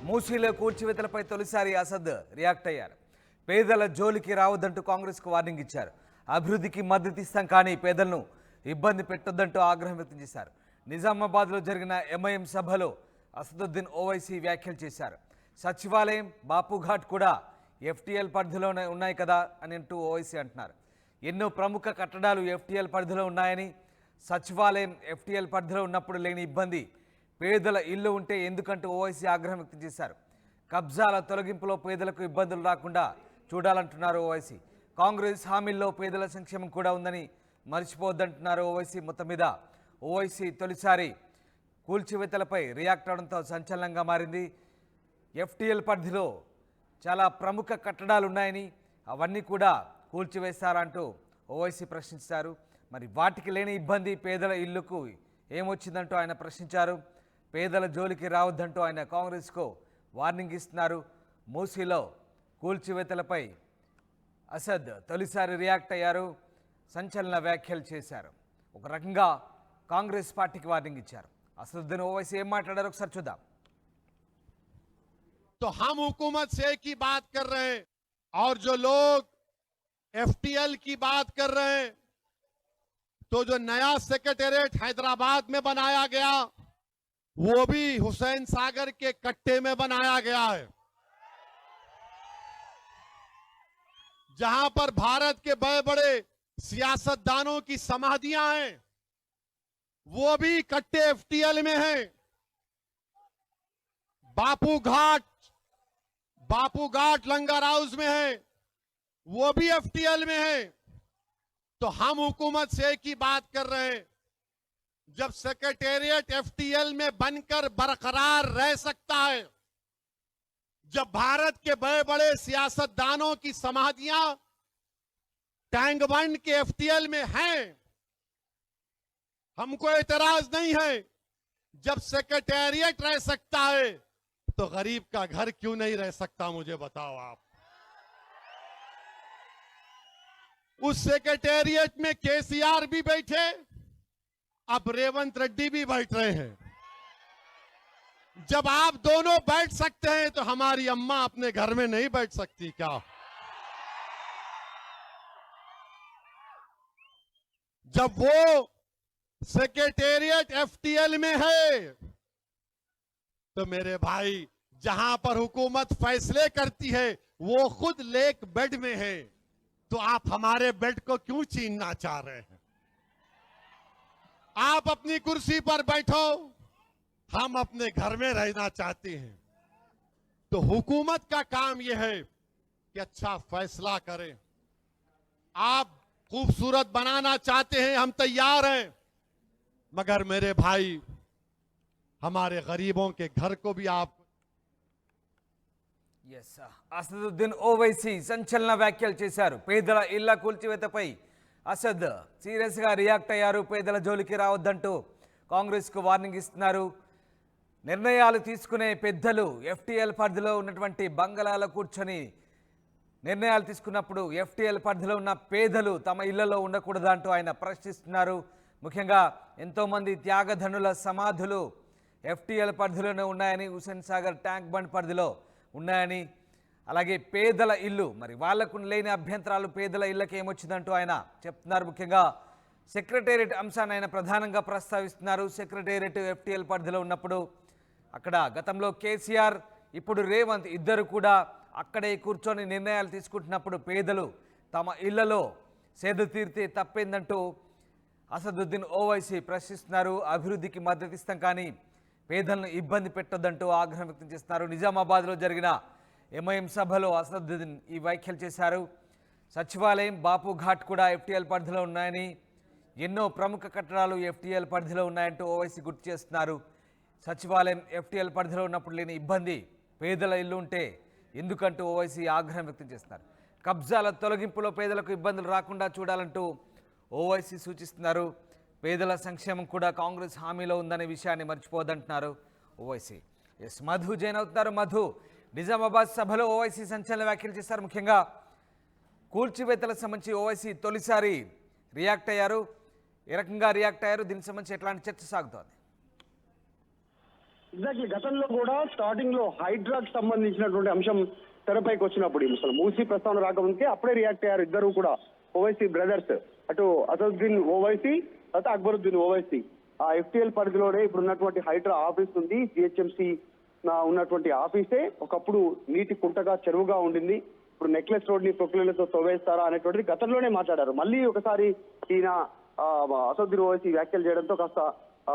మూసీలో కూల్చివేతలపై తొలిసారి అసద్ రియాక్ట్ అయ్యారు. పేదల జోలికి రావద్దంటూ కాంగ్రెస్కు వార్నింగ్ ఇచ్చారు. అభివృద్ధికి మద్దతు ఇస్తాం కానీ పేదలను ఇబ్బంది పెట్టొద్దంటూ ఆగ్రహం వ్యక్తం చేశారు. నిజామాబాద్లో జరిగిన ఎంఐఎం సభలో అసదుద్దీన్ ఓవైసీ వ్యాఖ్యలు చేశారు. సచివాలయం, బాపుఘాట్ కూడా ఎఫ్టీఎల్ పరిధిలోనే ఉన్నాయి కదా అని అంటూ ఓవైసీ అంటున్నారు. ఎన్నో ప్రముఖ కట్టడాలు ఎఫ్టీఎల్ పరిధిలో ఉన్నాయని, సచివాలయం ఎఫ్టీఎల్ పరిధిలో ఉన్నప్పుడు లేని ఇబ్బంది పేదల ఇల్లు ఉంటే ఎందుకంటూ ఓవైసీ ఆగ్రహం వ్యక్తం చేశారు. కబ్జాల తొలగింపులో పేదలకు ఇబ్బందులు రాకుండా చూడాలంటున్నారు ఓవైసీ. కాంగ్రెస్ హామీల్లో పేదల సంక్షేమం కూడా ఉందని మర్చిపోవద్దంటున్నారు ఓవైసీ. మొత్తం మీద ఓవైసీ తొలిసారి కూల్చివేతలపై రియాక్ట్ అవడంతో సంచలనంగా మారింది. ఎఫ్టీఎల్ పరిధిలో చాలా ప్రముఖ కట్టడాలు ఉన్నాయని, అవన్నీ కూడా కూల్చివేస్తారంటూ ఓవైసీ ప్రశ్నించారు. మరి వాటికి లేని ఇబ్బంది పేదల ఇల్లుకు ఏమొచ్చిందంటూ ఆయన ప్రశ్నించారు. పేదల జోలికి రావద్దంటూ ఆయన కాంగ్రెస్కు వార్నింగ్ ఇస్తున్నారు. మూసీలో కూల్చివేతలపై అసద్ తొలిసారి రియాక్ట్ అయ్యారు. సంచలన వ్యాఖ్యలు చేశారు. ఒక రకంగా కాంగ్రెస్ పార్టీకి వార్నింగ్ ఇచ్చారు. అసదుద్దీన్ ఓవైసీ ఏం మాట్లాడారు ఒకసారి చూద్దాం. तो हम हुकूमत से की बात कर रहे हैं और जो लोग एफटीएल की बात कर रहे हैं, तो जो नया सेक्रेटेरिएट हैदराबाद में बनाया गया वो भी हुसैन सागर के कट्टे में बनाया गया है, जहां पर भारत के बड़े बड़े सियासतदानों की समाधियां हैं, वो भी कट्टे एफटीएल में हैं। बापू घाट लंगर हाउस में है, वो भी एफटीएल में है। तो हम हुकूमत से की बात कर रहे हैं, जब सेक्रेटेरिएट एफटीएल में बनकर बरकरार रह सकता है, जब भारत के बड़े बड़े सियासतदानों की समाधियां टैंक बंड के एफटीएल में हैं, हमको एतराज नहीं है। जब सेक्रेटेरिएट रह सकता है तो गरीब का घर क्यों नहीं रह सकता, मुझे बताओ आप। उस सेक्रेटेरिएट में केसीआर भी बैठे, अब रेवंत रेड्डी भी बैठ रहे हैं। जब आप दोनों बैठ सकते हैं तो हमारी अम्मा अपने घर में नहीं बैठ सकती क्या? जब वो सेक्रेटेरिएट एफटीएल में है, तो मेरे भाई जहां पर हुकूमत फैसले करती है वो खुद लेक बेड में है, तो आप हमारे बेड को क्यों छीनना चाह रहे हैं? आप अपनी कुर्सी पर बैठो, हम अपने घर में रहना चाहते हैं। तो हुकूमत का काम यह है कि अच्छा फैसला करें। आप खूबसूरत बनाना चाहते हैं, हम तैयार हैं, मगर मेरे भाई हमारे गरीबों के घर को भी आप అసదుద్దీన్ ఓవైసీ సంచలన వ్యాఖ్యలు చేశారు. పేదల ఇళ్ల కూల్చివేతపై అసద్ సీరియస్గా రియాక్ట్ అయ్యారు. పేదల జోలికి రావద్దంటూ కాంగ్రెస్కు వార్నింగ్ ఇస్తున్నారు. నిర్ణయాలు తీసుకునే పెద్దలు ఎఫ్టీఎల్ పరిధిలో ఉన్నటువంటి బంగళాలో కూర్చొని నిర్ణయాలు తీసుకున్నప్పుడు ఎఫ్టీఎల్ పరిధిలో ఉన్న పేదలు తమ ఇళ్లలో ఉండకూడదంటూ ఆయన ప్రశ్నిస్తున్నారు. ముఖ్యంగా ఎంతోమంది త్యాగధనుల సమాధులు ఎఫ్టీఎల్ పరిధిలోనే ఉన్నాయని, హుస్సేన్ సాగర్ ట్యాంక్ బండ్ పరిధిలో ఉన్నాయని, అలాగే పేదల ఇల్లు మరి వాళ్లకు లేని అభ్యంతరాలు పేదల ఇళ్ళకి ఏమొచ్చిందంటూ ఆయన చెప్తున్నారు. ముఖ్యంగా సెక్రటేరియట్ అంశాన్ని ఆయన ప్రధానంగా ప్రస్తావిస్తున్నారు. సెక్రటేరియట్ ఎఫ్టీఎల్ పరిధిలో ఉన్నప్పుడు అక్కడ గతంలో కేసీఆర్, ఇప్పుడు రేవంత్ ఇద్దరు కూడా అక్కడే కూర్చొని నిర్ణయాలు తీసుకుంటున్నప్పుడు పేదలు తమ ఇళ్లలో సేద తీరితే తప్పేందంటూ అసదుద్దీన్ ఓవైసీ ప్రశ్నిస్తున్నారు. అభివృద్ధికి మద్దతు ఇస్తాం కానీ పేదలను ఇబ్బంది పెట్టొద్దంటూ ఆగ్రహం వ్యక్తం చేస్తున్నారు. నిజామాబాద్లో జరిగిన ఎంఐఎం సభలో అసదుద్దీన్ ఈ వ్యాఖ్యలు చేశారు. సచివాలయం, బాపుఘాట్ కూడా ఎఫ్టీఎల్ పరిధిలో ఉన్నాయని, ఎన్నో ప్రముఖ కట్టడాలు ఎఫ్టీఎల్ పరిధిలో ఉన్నాయంటూ ఓవైసీ గుర్తు చేస్తున్నారు. సచివాలయం ఎఫ్టీఎల్ పరిధిలో ఉన్నప్పుడు లేని ఇబ్బంది పేదల ఇల్లు ఉంటే ఎందుకంటూ ఓవైసీ ఆగ్రహం వ్యక్తం చేస్తున్నారు. కబ్జాల తొలగింపులో పేదలకు ఇబ్బందులు రాకుండా చూడాలంటూ ఓవైసీ సూచిస్తున్నారు. పేదల సంక్షేమం కూడా కాంగ్రెస్ హామీలో ఉందనే విషయాన్ని మర్చిపోదంటున్నారు ఓవైసీ. మధు జైన్ అవుతున్నారు. మధు, నిజామాబాద్ సభలో ఓవైసీ సంచలన వ్యాఖ్యలు చేశారు. ముఖ్యంగా కూల్చివేతలకు సంబంధించి ఓవైసీ తొలిసారి రియాక్ట్ అయ్యారు. ఏ రకంగా రియాక్ట్ అయ్యారు, దీనికి సంబంధించి ఎట్లాంటి చర్చ సాగుతోంది? ఎగ్జాక్ట్లీ గతంలో కూడా స్టార్టింగ్ లో హైడ్రాకి సంబంధించినటువంటి అంశం తెరపైకి వచ్చినప్పుడు అసలు మూసీ ప్రస్తావన రాకముందుకే అప్పుడే రియాక్ట్ అయ్యారు ఇద్దరు కూడా ఓవైసీ బ్రదర్స్. అటు అసదుద్దీన్ ఓవైసీ తర్వాత అక్బరుద్దీన్ ఓవైసీ. ఆ ఎఫ్టీఎల్ పరిధిలోనే ఇప్పుడు ఉన్నటువంటి హైడ్రా ఆఫీస్ ఉంది. జిహెచ్ఎంసీ ఉన్నటువంటి ఆఫీసే ఒకప్పుడు నీటి కుంటగా చెరువుగా ఉండింది. ఇప్పుడు నెక్లెస్ రోడ్ ని ప్రొక్లైన్లతో తవ్వేస్తారా అనేటువంటిది గతంలోనే మాట్లాడారు. మళ్ళీ ఒకసారి ఈయన అసదుద్దీన్ ఓవైసీ వ్యాఖ్యలు చేయడంతో కాస్త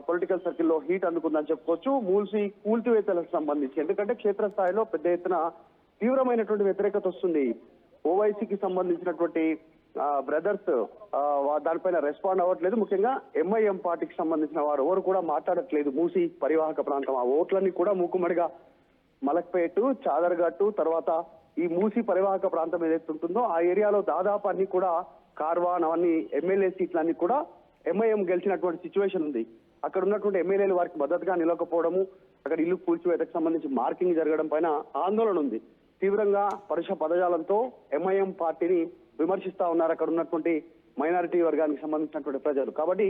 పొలిటికల్ సర్కిల్లో హీట్ అందుకుందని చెప్పుకోవచ్చు. మూసీ కూల్చివేతలకు సంబంధించి ఎందుకంటే క్షేత్రస్థాయిలో పెద్ద ఎత్తున తీవ్రమైనటువంటి వ్యతిరేకత వస్తుంది. ఓవైసీకి సంబంధించినటువంటి బ్రదర్స్ దానిపైన రెస్పాండ్ అవ్వట్లేదు. ముఖ్యంగా ఎంఐఎం పార్టీకి సంబంధించిన వారు ఎవరు కూడా మాట్లాడట్లేదు. మూసీ పరివాహక ప్రాంతం ఆ ఓట్లన్నీ కూడా మూకుమ్మడిగా మలక్పేట, చాదర్ఘట్టు, తర్వాత ఈ మూసీ పరివాహక ప్రాంతం ఏదైతే ఉంటుందో ఆ ఏరియాలో దాదాపు అన్ని కూడా కార్వాన్ అవన్నీ ఎమ్మెల్యే సీట్లన్నీ కూడా ఎంఐఎం గెలిచినటువంటి సిచ్యువేషన్ ఉంది. అక్కడ ఉన్నటువంటి ఎమ్మెల్యేలు వారికి మద్దతుగా నిలవకపోవడము, అక్కడ ఇల్లు కూల్చివేతకు సంబంధించి మార్కింగ్ జరగడం పైన ఆందోళన ఉంది. తీవ్రంగా పరుష పదజాలంతో ఎంఐఎం పార్టీని విమర్శిస్తా ఉన్నారు అక్కడ ఉన్నటువంటి మైనారిటీ వర్గానికి సంబంధించినటువంటి ప్రజలు. కాబట్టి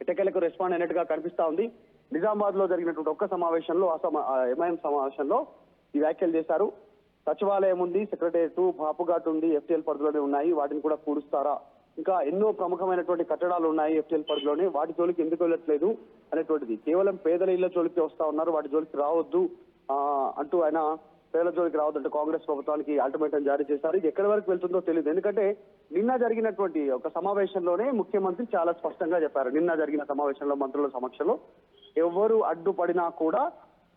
ఎటకెలకు రెస్పాండ్ అయినట్టుగా కనిపిస్తా ఉంది. నిజామాబాద్ లో జరిగినటువంటి ఒక్క సమావేశంలో ఎంఐఎం సమావేశంలో ఈ వ్యాఖ్యలు చేశారు. సచివాలయం ఉంది, సెక్రటేరియట్, బాపుఘాట్ ఉంది, ఎఫ్టీఎల్ పరిధిలోనే ఉన్నాయి, వాటిని కూడా కూడుస్తారా? ఇంకా ఎన్నో ప్రముఖమైనటువంటి కట్టడాలు ఉన్నాయి ఎఫ్టీఎల్ పరిధిలోనే, వాటి జోలికి ఎందుకు వెళ్ళట్లేదు అనేటువంటిది. కేవలం పేదల ఇళ్ల జోలికి వస్తా ఉన్నారు, వాటి జోలికి రావద్దు అంటూ ఆయన పేదల జోలికి రావద్దంటూ కాంగ్రెస్ ప్రభుత్వానికి అల్టిమేటం జారీ చేశారు. ఇది ఎక్కడి వరకు వెళ్తుందో తెలియదు. ఎందుకంటే నిన్న జరిగినటువంటి ఒక సమావేశంలోనే ముఖ్యమంత్రి చాలా స్పష్టంగా చెప్పారు. నిన్న జరిగిన సమావేశంలో మంత్రుల సమక్షంలో ఎవరు అడ్డుపడినా కూడా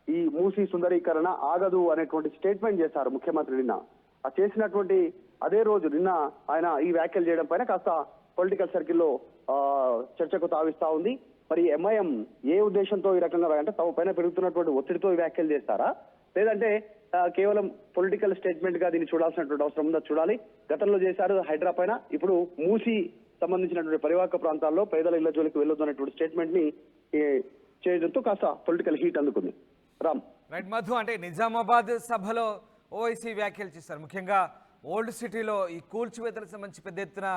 ఈ మూసీ సుందరీకరణ ఆగదు అనేటువంటి స్టేట్మెంట్ చేశారు ముఖ్యమంత్రి నిన్న. ఆ చేసినటువంటి అదే రోజు నిన్న ఆయన ఈ వ్యాఖ్యలు చేయడం పైన కాస్త పొలిటికల్ సర్కిల్లో చర్చకు తావిస్తా ఉంది. మరి ఎంఐఎం ఏ ఉద్దేశంతో ఈ రకంగా అంటే తమ పైన పెరుగుతున్నటువంటి ఒత్తిడితో ఈ వ్యాఖ్యలు చేస్తారా, లేదంటే కేవలం పొలిటికల్ స్టేట్మెంట్ గా దీన్ని చూడాల్సినటువంటి అవసరం ఉందో చూడాలి. గతంలో చేశారు హైడ్రా పైన, ఇప్పుడు మూసీ సంబంధించినటువంటి పరివాహక ప్రాంతాల్లో పేదల ఇళ్ల జోలికి వెళ్ళొద్దు అనేటువంటి స్టేట్మెంట్ ని చేయడంతో కాస్త పొలిటికల్ హీట్ అందుకుంది. రామ్ రైట్ మధు, అంటే నిజామాబాద్ సభలో ఓవైసీ వ్యాఖ్యలు చేశారు. ముఖ్యంగా ఓల్డ్ సిటీలో ఈ కూల్చివేతలకు సంబంధించి పెద్ద ఎత్తున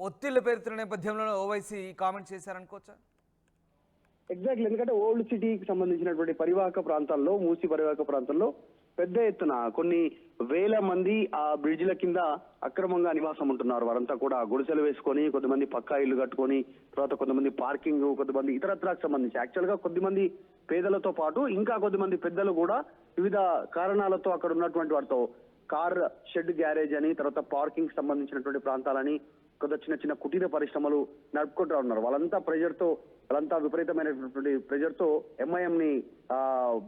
ఒత్తిళ్లు పెరుగుతున్న నేపథ్యంలో ఓవైసీ కామెంట్ చేశారనుకోవచ్చా? ఎగ్జాక్ట్లీ, ఎందుకంటే ఓల్డ్ సిటీకి సంబంధించినటువంటి పరివాహక ప్రాంతాల్లో, మూసీ పరివాహక ప్రాంతంలో పెద్ద ఎత్తున కొన్ని వేల మంది ఆ బ్రిడ్జ్ల కింద అక్రమంగా నివాసం ఉంటున్నారు. వారంతా కూడా గుడిసెలు వేసుకొని, కొంతమంది పక్కా ఇల్లు కట్టుకొని, తర్వాత కొంతమంది పార్కింగ్, కొంతమంది ఇతరత్రాకు సంబంధించి యాక్చువల్ గా కొద్దిమంది పేదలతో పాటు ఇంకా కొద్దిమంది పెద్దలు కూడా వివిధ కారణాలతో అక్కడ ఉన్నటువంటి వారితో కార్ షెడ్ గ్యారేజ్ అని, తర్వాత పార్కింగ్ సంబంధించినటువంటి ప్రాంతాలని, కొంత చిన్న చిన్న కుటీర పరిశ్రమలు నడుపుకుంటూ ఉన్నారు. వాళ్ళంతా విపరీతమైనటువంటి ప్రెజర్ తో ఎంఐఎం ని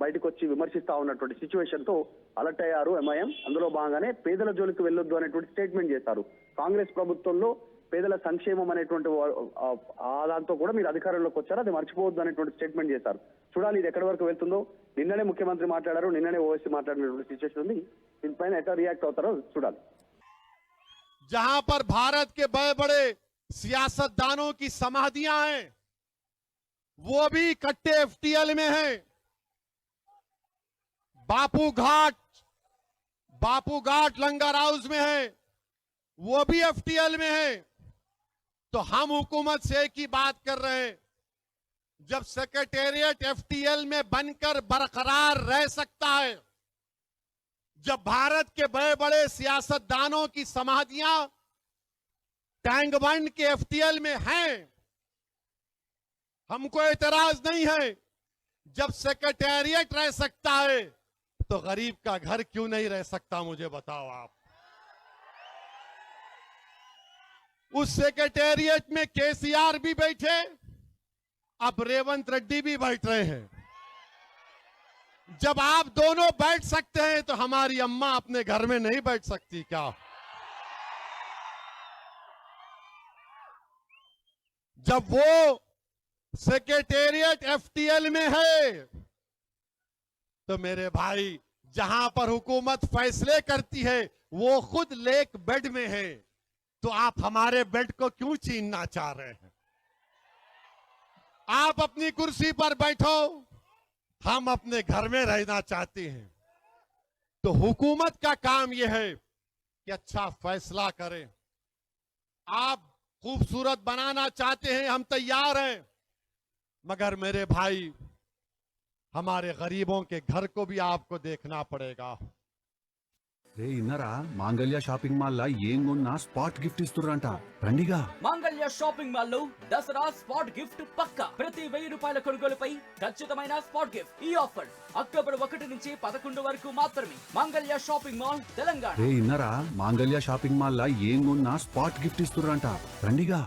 బయటకు వచ్చి విమర్శిస్తా ఉన్నటువంటి సిచ్యువేషన్ తో అలర్ట్ అయ్యారు ఎంఐఎం. అందులో భాగంగానే పేదల జోలికి వెళ్ళొద్దు అనేటువంటి స్టేట్మెంట్ చేశారు. కాంగ్రెస్ ప్రభుత్వంలో పేదల సంక్షేమం అనేటువంటి దాంతో కూడా మీరు అధికారంలోకి వచ్చారు, అది మర్చిపోవద్దు అనేటువంటి స్టేట్మెంట్ చేశారు. చూడాలి ఇది ఎక్కడి వరకు వెళ్తుందో. నిన్ననే ముఖ్యమంత్రి మాట్లాడారు, నిన్ననే ఓవైసీ మాట్లాడినటువంటి సిచ్యువేషన్ ఉంది. దీనిపైన ఎట్లా రియాక్ట్ అవుతారో చూడాలి. जहां पर भारत के बड़े बड़े सियासतदानों की समाधियां हैं, वो भी इकट्ठे एफटीएल में हैं। बापू घाट लंगर हाउस में है, वो भी एफटीएल में है। तो हम हुकूमत से एक ही बात कर रहे हैं, जब सेक्रेटेरिएट एफटीएल में बनकर बरकरार रह सकता है, जब भारत के बड़े बड़े सियासतदानों की समाधियां टैंक बंड के एफटीएल में हैं, हमको एतराज नहीं है। जब सेक्रेटेरिएट रह सकता है तो गरीब का घर क्यों नहीं रह सकता, मुझे बताओ आप। उस सेक्रेटेरिएट में केसीआर भी बैठे, अब रेवंत रेड्डी भी बैठ रहे हैं। जब आप दोनों बैठ सकते हैं तो हमारी अम्मा अपने घर में नहीं बैठ सकती क्या? जब वो सेक्रेटेरिएट एफटीएल में है तो मेरे भाई, जहां पर हुकूमत फैसले करती है वो खुद लेक बेड में है, तो आप हमारे बेड को क्यों छीनना चाह रहे हैं? आप अपनी कुर्सी पर बैठो, हम अपने घर में रहना चाहते हैं। तो हुकूमत का काम यह है कि अच्छा फैसला करें। आप खूबसूरत बनाना चाहते हैं, हम तैयार हैं, मगर मेरे भाई हमारे गरीबों के घर को भी आपको देखना पड़ेगा। రే ఇన్నరా మాంగళ్య షాపింగ్ మాల్ లా ఏం కొన్నా స్పాట్ గిఫ్ట్ ఇస్తుర్రంట రండిగా. మంగళ్య షాపింగ్ మాల్ లో దసరా స్పాట్ గిఫ్ట్ పక్కా. ప్రతి 1000 రూపాయల కొనుగోలుపై ఖచ్చితమైన స్పాట్ గిఫ్ట్. ఈ ఆఫర్ అక్టోబర్ 1 నుంచి 11 వరకు మాత్రమే. Mangalya shopping mall, Telangana. రే ఇన్నరా మాంగళ్య షాపింగ్ మాల్ లా ఏం కొన్నా స్పాట్ గిఫ్ట్ ఇస్తుర్రంట రండిగా.